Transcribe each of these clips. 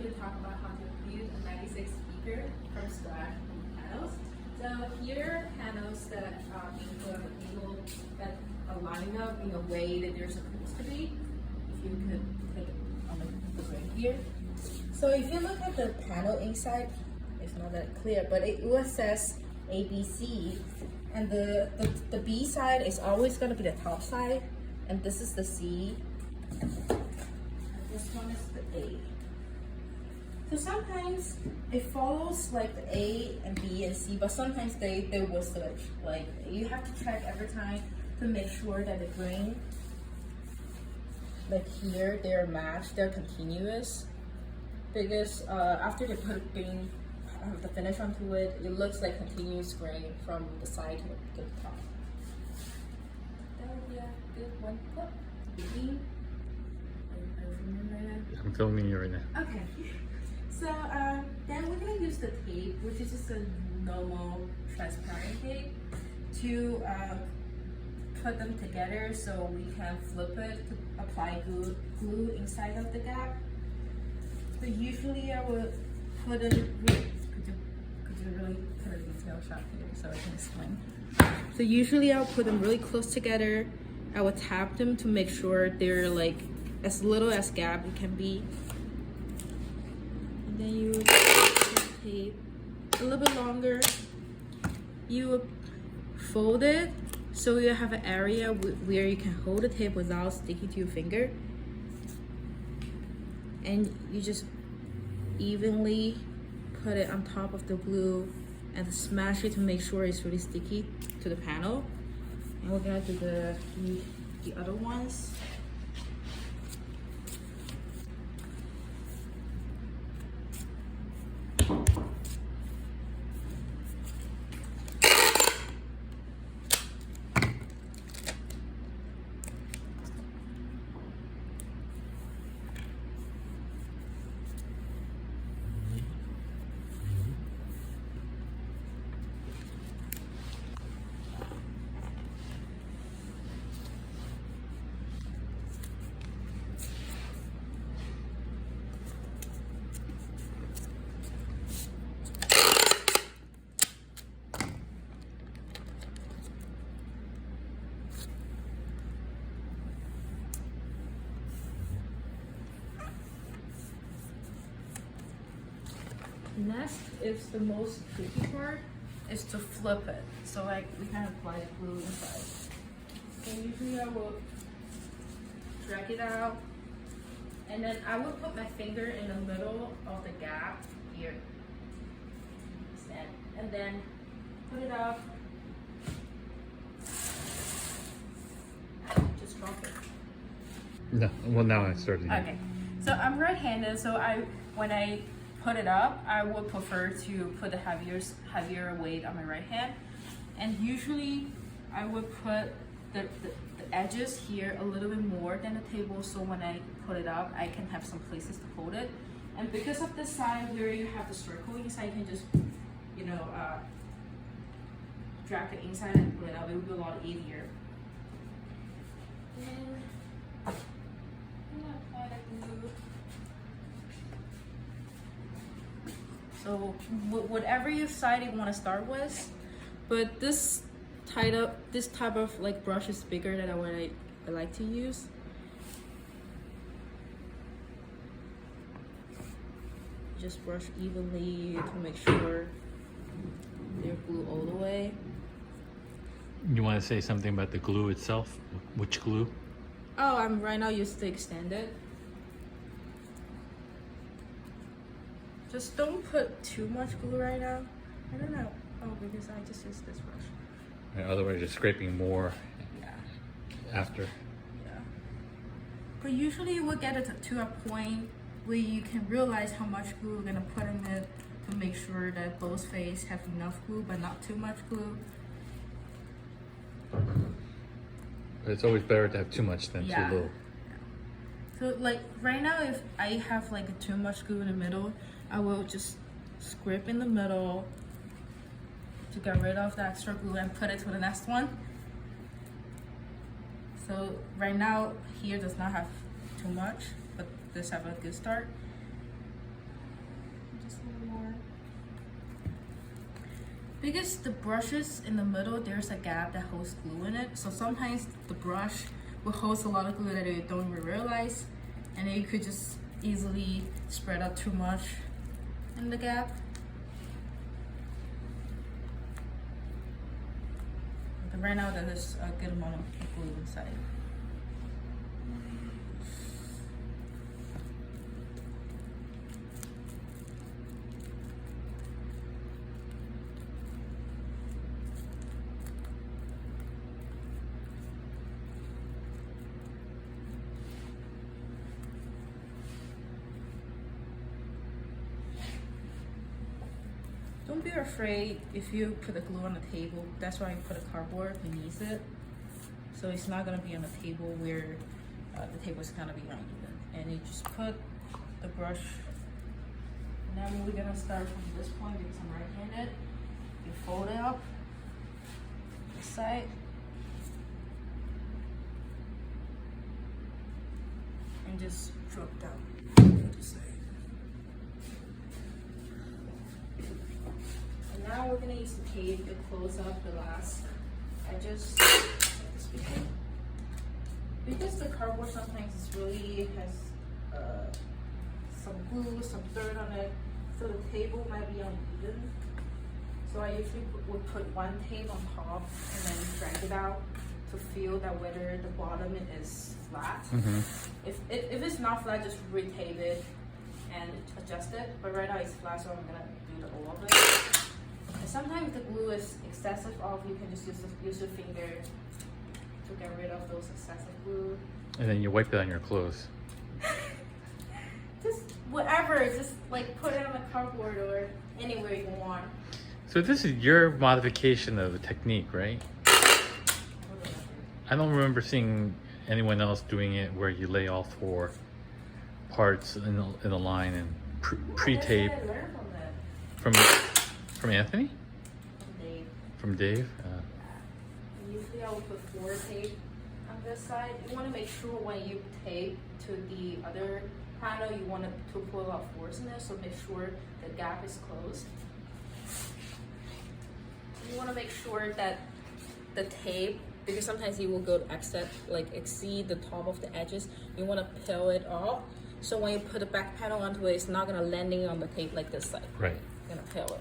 to talk about how to build a 96 speaker from scratch from panels. So here are panels that that are lined up in a way that they're supposed to be. If you could click on the right here. So if you look at the panel inside, it's not that clear, but it says ABC, and the B side is always going to be the top side, and this is the C, and this one is the A. So sometimes it follows like the A and B and C, but sometimes they will switch. Like you have to check every time to make sure that the grain, like here, they're matched, they're continuous. Because after they put the finish onto it, it looks like continuous grain from the side to the top. That would be a good one clip. I'm filming you right now. Okay. So then we're gonna use the tape, which is just a normal transparent tape, to put them together so we can flip it to apply glue inside of the gap. So usually I would put it, could you really put a detail shot here so I can explain? So usually I'll put them really close together. I would tap them to make sure they're like as little as gap it can be. And then you would tape a little bit longer. You would fold it so you have an area where you can hold the tape without sticking to your finger. And you just evenly put it on top of the glue and smash it to make sure it's really sticky to the panel. And we're gonna do the other ones. Next is the most tricky part, is to flip it. So like we can apply the glue inside. So usually I will drag it out, and then I will put my finger in the middle of the gap here, and then put it up, just drop it. No, well now I started. Okay, so I'm right-handed, so when I put it up, I would prefer to put the heavier weight on my right hand, and usually I would put the edges here a little bit more than the table, so when I put it up, I can have some places to hold it. And because of this side where you have the circle inside, you can just drag it inside and pull it up. It would be a lot easier. And I'm gonna apply the glue. So whatever you side you want to start with, but this type of like brush is bigger than what I like to use. Just brush evenly to make sure they're glued all the way. You want to say something about the glue itself? Which glue? Oh, I'm right now using the extended. Just don't put too much glue right now. I don't know. Oh, because I just used this brush. Yeah, otherwise you're scraping more after. Yeah. But usually we'll get it to a point where you can realize how much glue we're gonna put in it to make sure that both faces have enough glue but not too much glue. But it's always better to have too much than too little. So like right now, if I have like too much glue in the middle, I will just scrape in the middle to get rid of the extra glue and put it to the next one. So right now here does not have too much, but this have a good start. Just a little more. Because the brushes in the middle, there's a gap that holds glue in it. So sometimes the brush will hold a lot of glue that you don't even realize. And then you could just easily spread out too much in the gap. But right now there's a good amount of glue inside. Don't be afraid if you put the glue on the table. That's why I put a cardboard beneath it. So it's not gonna be on the table where the table is gonna be uneven. And you just put the brush. Now we're gonna start from this point because I'm right-handed. You fold it up, this side. And just drop down to the side. Now we're gonna use the tape to close up the last edges of the speaker. Because the cardboard sometimes has some glue, some dirt on it, so the table might be uneven. So I usually would put one tape on top and then drag it out to feel that whether the bottom is flat. Mm-hmm. If it's not flat, just retape it and adjust it. But right now it's flat, so I'm gonna do the all of it. And sometimes the glue is excessive off, you can just use your finger to get rid of those excessive glue. And then you wipe it on your clothes. Just whatever, just like put it on the cardboard or anywhere you want. So this is your modification of the technique, right? I don't remember seeing anyone else doing it where you lay all 4 parts in a line and pre-tape. I learned from that. From Anthony? From Dave. From Dave? Usually I would put 4 tape on this side. You want to make sure when you tape to the other panel, you want to put a lot of force in there, so make sure the gap is closed. You want to make sure that the tape, because sometimes you will go to exceed the top of the edges, you want to peel it off. So when you put the back panel onto it, it's not going to landing on the tape like this side. Right. You're going to peel it.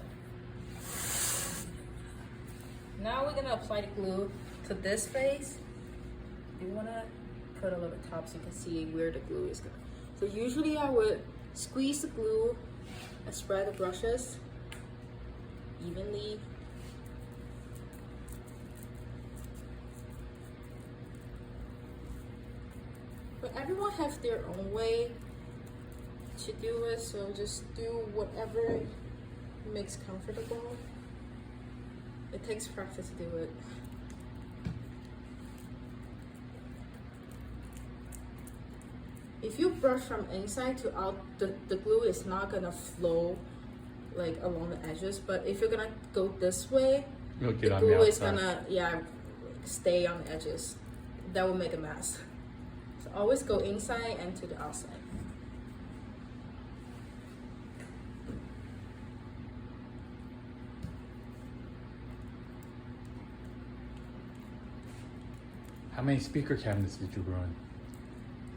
Now we're gonna apply the glue to this face. You wanna put it over the top so you can see where the glue is going. So usually I would squeeze the glue and spread the brushes evenly. But everyone has their own way to do it, so just do whatever makes comfortable. It takes practice to do it. If you brush from inside to out, the glue is not gonna flow like along the edges, but if you're gonna go this way, You'll get the on the glue is outside. gonna stay on the edges. That will make a mess. So always go inside and to the outside. How many speaker cabinets did you ruin?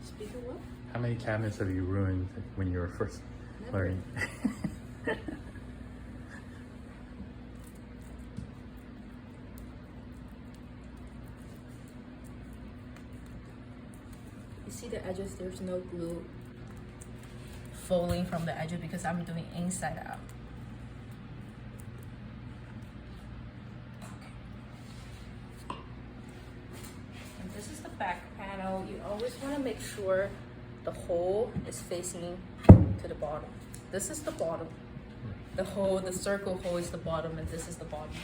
Speaker what? How many cabinets have you ruined when you were first Never. learning? You see the edges, there's no glue falling from the edges because I'm doing inside out. And this is the back panel. You always want to make sure the hole is facing to the bottom. This is the bottom. The circle hole is the bottom, and this is the bottom here.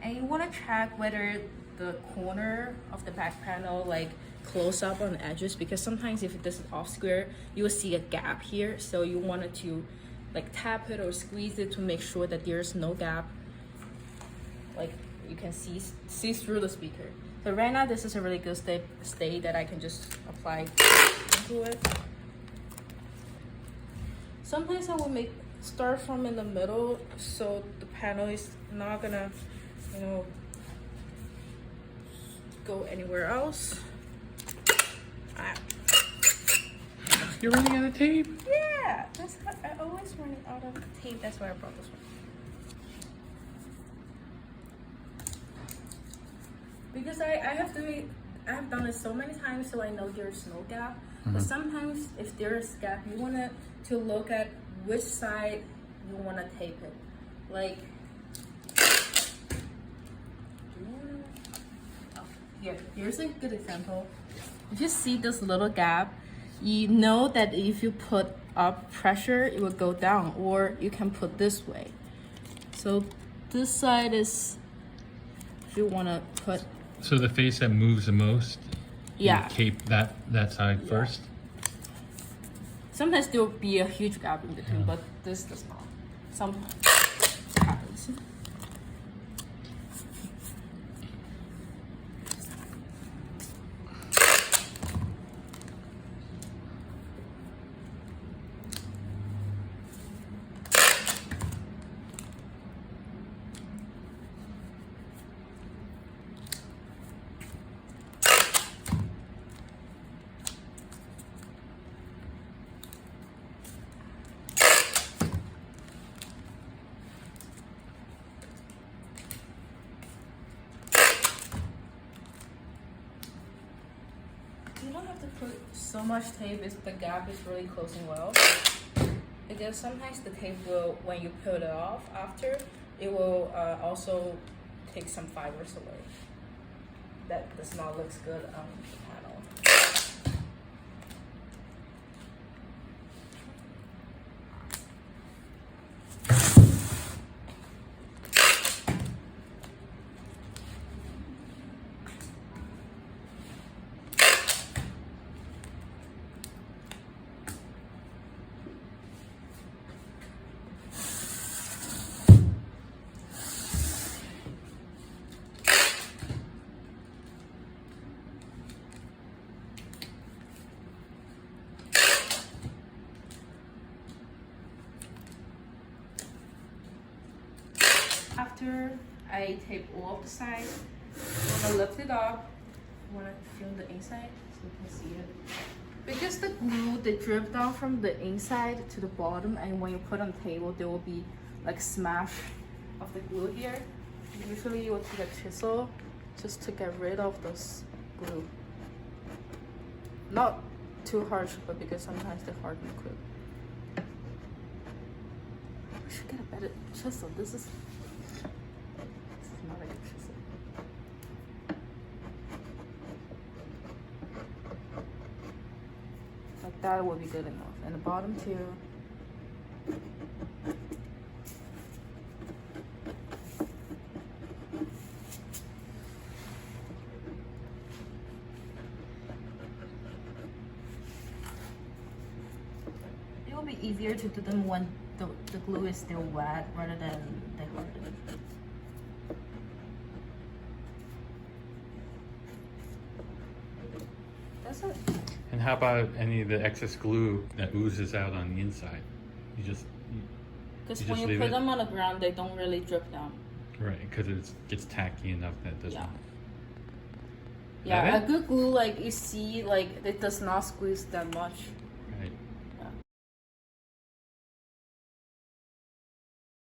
And you want to check whether the corner of the back panel like close up on the edges, because sometimes if this is off square, you will see a gap here. So you wanted to like tap it or squeeze it to make sure that there's no gap. Like you can see through the speaker. So right now this is a really good state that I can just apply into it. Sometimes I will start from in the middle so the panel is not gonna, you know, go anywhere else. You're running out of tape? Yeah, that's how I always run out of tape. That's why I brought this one. Because I have done it so many times, so I know there's no gap. But sometimes if there's gap, you want to look at which side you want to tape it. Like, here's a good example. If you see this little gap, you know that if you put up pressure, it will go down, or you can put this way. So this side is, if you want to put. So the face that moves the most, Yeah. you tape that side first? Sometimes there will be a huge gap in between, but this does not. Sometimes it happens. You don't have to put so much tape if the gap is really closing well. Because sometimes the tape will, when you peel it off after, it will also take some fibers away. That does not look good on the panel. After I tape all of the sides, I'm gonna lift it up. I wanna feel the inside so you can see it. Because the glue, they drip down from the inside to the bottom, and when you put on the table, there will be like smash of the glue here. Usually you will take a chisel just to get rid of this glue. Not too harsh, but because sometimes they harden quick. We should get a better chisel. This is not a good chisel. Like that would be good enough. And the bottom too. It will be easier to do them when the glue is still wet rather than they harden. That's it. And how about any of the excess glue that oozes out on the inside? You just Because You when just you leave put it? them on the ground, they don't really drip down. right, because it gets tacky enough that it doesn't. Yeah. That Yeah, it? a good glue, like you see, like it does not squeeze that much.